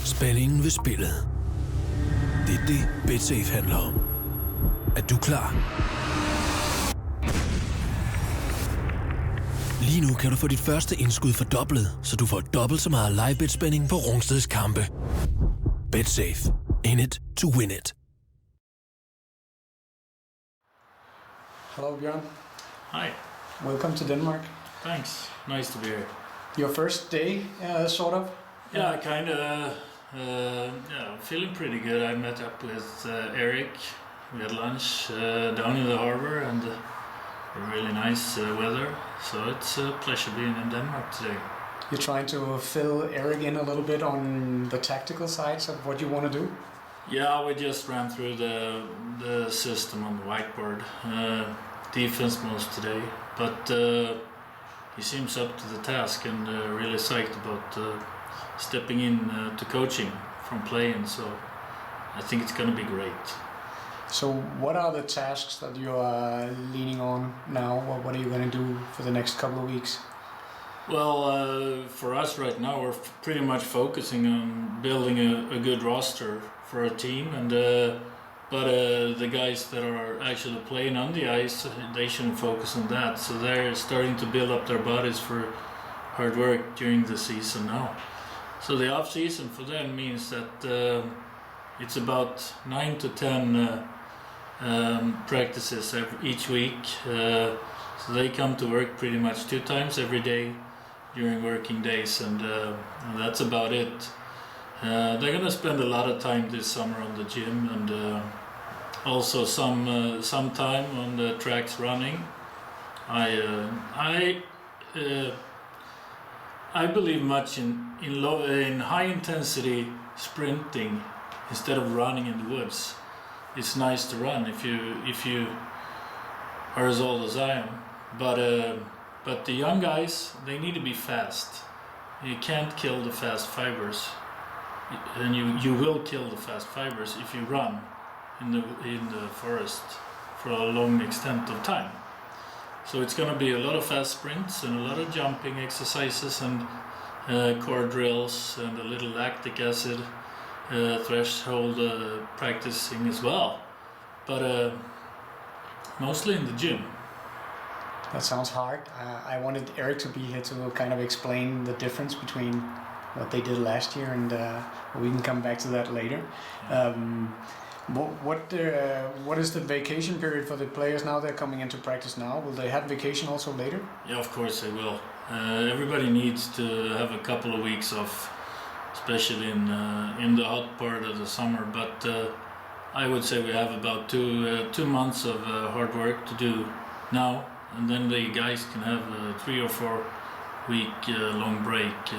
Spændingen ved spillet. Det er det, BetSafe handler om. Er du klar? Lige nu kan du få dit første indskud fordoblet, så du får dobbelt så meget live-bet-spænding på Rungsteds kampe. BetSafe. In it to win it. Hello, Björn. Hi. Welcome to Denmark. Thanks. Nice to be here. Your first day, sort of? Yeah, kind of. Feeling pretty good. I met up with Eric. We had lunch down in the harbor and really nice weather. So it's a pleasure being in Denmark today. You're trying to fill Eric in a little bit on the tactical sides of what you want to do? Yeah, we just ran through the system on the whiteboard. Defense most today, but he seems up to the task and really psyched about stepping in to coaching from playing, so I think it's going to be great. So what are the tasks that you are leaning on now? What are you going to do for the next couple of weeks? Well, for us right now, we're pretty much focusing on building a good roster for our team, and but the guys that are actually playing on the ice, they shouldn't focus on that. So they're starting to build up their bodies for hard work during the season now. So the off season for them means that it's about 9 to 10 practices each week. So they come to work pretty much 2 times every day during working days, and that's about it. They're gonna spend a lot of time this summer on the gym, and also some time on the tracks running. I believe much in high intensity sprinting instead of running in the woods. It's nice to run if you are as old as I am, but the young guys, they need to be fast. You can't kill the fast fibers, and you will kill the fast fibers if you run in the forest for a long extent of time. So it's going to be a lot of fast sprints and a lot of jumping exercises and core drills and a little lactic acid threshold practicing as well, but mostly in the gym. That sounds hard. I wanted Eric to be here to kind of explain the difference between what they did last year, and we can come back to that later. What is the vacation period for the players now? They're coming into practice now. Will they have vacation also later? Yeah, of course they will. Everybody needs to have a couple of weeks off, especially in the hot part of the summer. But I would say we have about 2 months of hard work to do now, and then the guys can have a 3 or 4 week long break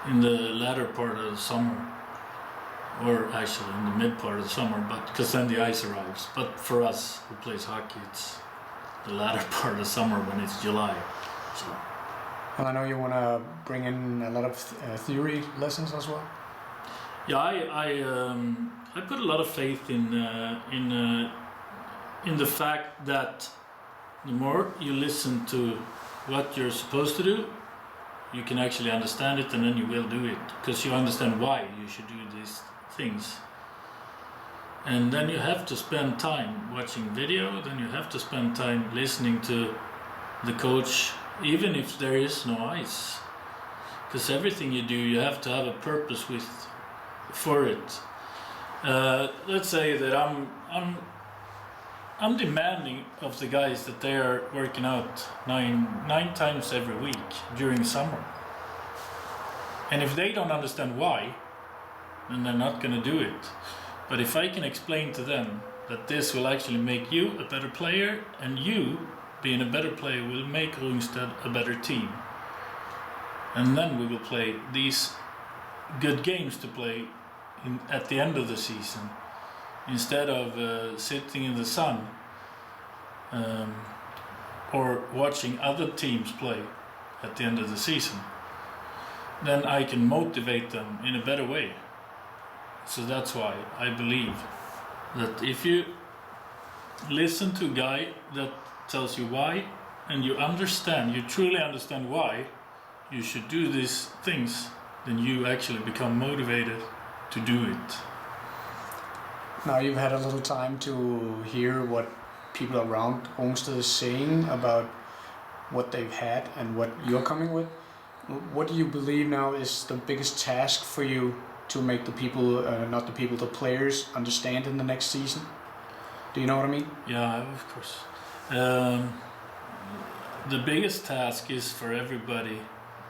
in the latter part of the summer. Or actually in the mid part of the summer, but because then the ice arrives. But for us who plays hockey, it's the latter part of summer when it's July. So. Well, I know you want to bring in a lot of theory lessons as well. Yeah, I put a lot of faith in the fact that the more you listen to what you're supposed to do, you can actually understand it, and then you will do it because you understand why you should do these things. And then you have to spend time watching video, then you have to spend time listening to the coach, even if there is no ice, because everything you do, you have to have a purpose for it. Let's say that I'm demanding of the guys that they are working out nine times every week during summer, and if they don't understand why, then they're not going to do it. But if I can explain to them that this will actually make you a better player, and you being a better player will make Rungsted a better team, and then we will play these good games to play at the end of the season, instead of sitting in the sun or watching other teams play at the end of the season, then I can motivate them in a better way. So that's why I believe that if you listen to a guy that tells you why, and you truly understand why you should do these things, then you actually become motivated to do it. Now you've had a little time to hear what people around Rungsted is saying about what they've had and what you're coming with. What do you believe now is the biggest task for you to make the people, the players, understand in the next season? Do you know what I mean? Yeah, of course. The biggest task is for everybody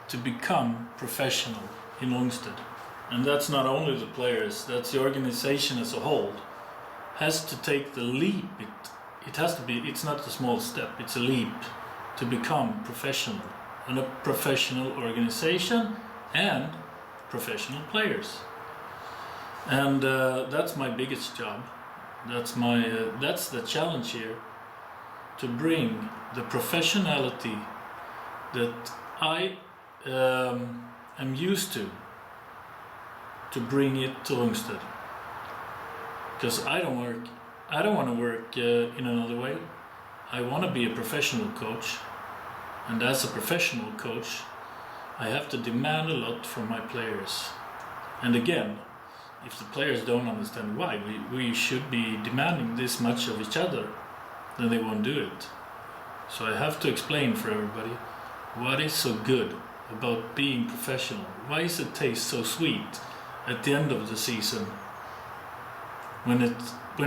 to become professional in Rungsted. And that's not only the players, that's the organization as a whole. Has to take the leap. It has to be, it's not a small step, it's a leap to become professional. And a professional organization and professional players. And that's my biggest job. That's the challenge here. To bring the professionality that I am used to bring it to Rungsted. Because I don't want to work in another way. I want to be a professional coach, and as a professional coach, I have to demand a lot from my players. And again, if the players don't understand why we should be demanding this much of each other, then they won't do it. So I have to explain for everybody what is so good about being professional. Why does it taste so sweet at the end of the season when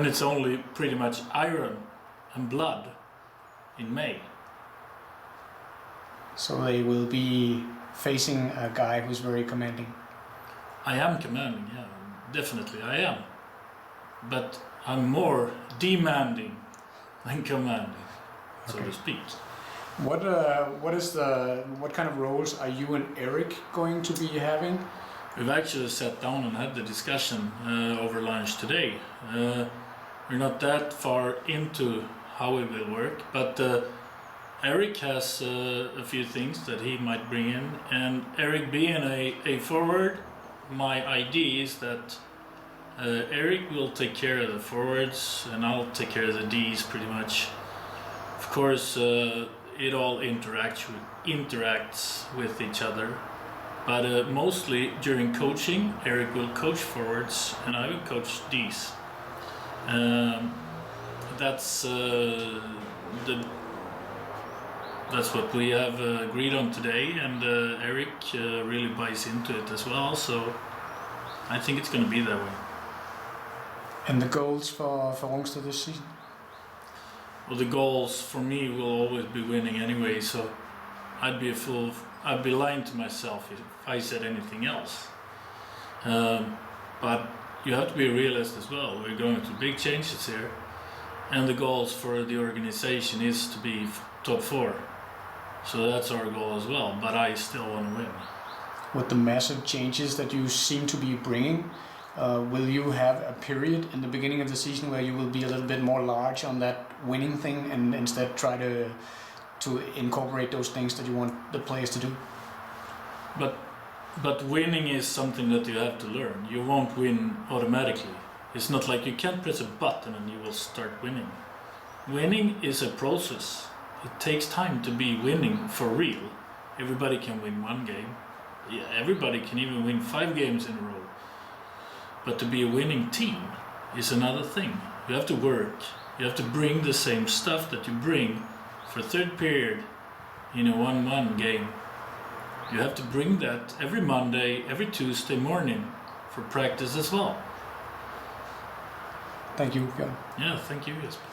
it's only pretty much iron and blood in May? So they will be facing a guy who's very commanding. I am commanding, yeah, definitely I am. But I'm more demanding than commanding, so to speak. What kind of roles are you and Eric going to be having? We've actually sat down and had the discussion over lunch today. We're not that far into how it will work, but Eric has a few things that he might bring in, and Eric being a forward, my idea is that Eric will take care of the forwards and I'll take care of the Ds pretty much. Of course, it all interacts with each other, but mostly during coaching, Eric will coach forwards and I will coach Ds. That's what we have agreed on today, and Eric really buys into it as well, so I think it's going to be that way. And the goals for Rungsted this season? Well, the goals for me will always be winning anyway, so I'd be lying to myself if I said anything else. But you have to be a realist as well. We're going through big changes here, and the goals for the organization is to be top 4. So that's our goal as well, but I still want to win. With the massive changes that you seem to be bringing, will you have a period in the beginning of the season where you will be a little bit more large on that winning thing and instead try to incorporate those things that you want the players to do? But winning is something that you have to learn. You won't win automatically. It's not like you can't press a button and you will start winning. Winning is a process. It takes time to be winning for real. Everybody can win 1 game. Yeah, everybody can even win 5 games in a row. But to be a winning team is another thing. You have to work. You have to bring the same stuff that you bring for third period in a 1-1 game. You have to bring that every Monday, every Tuesday morning for practice as well. Thank you, Björn. Yeah, thank you, Jesper.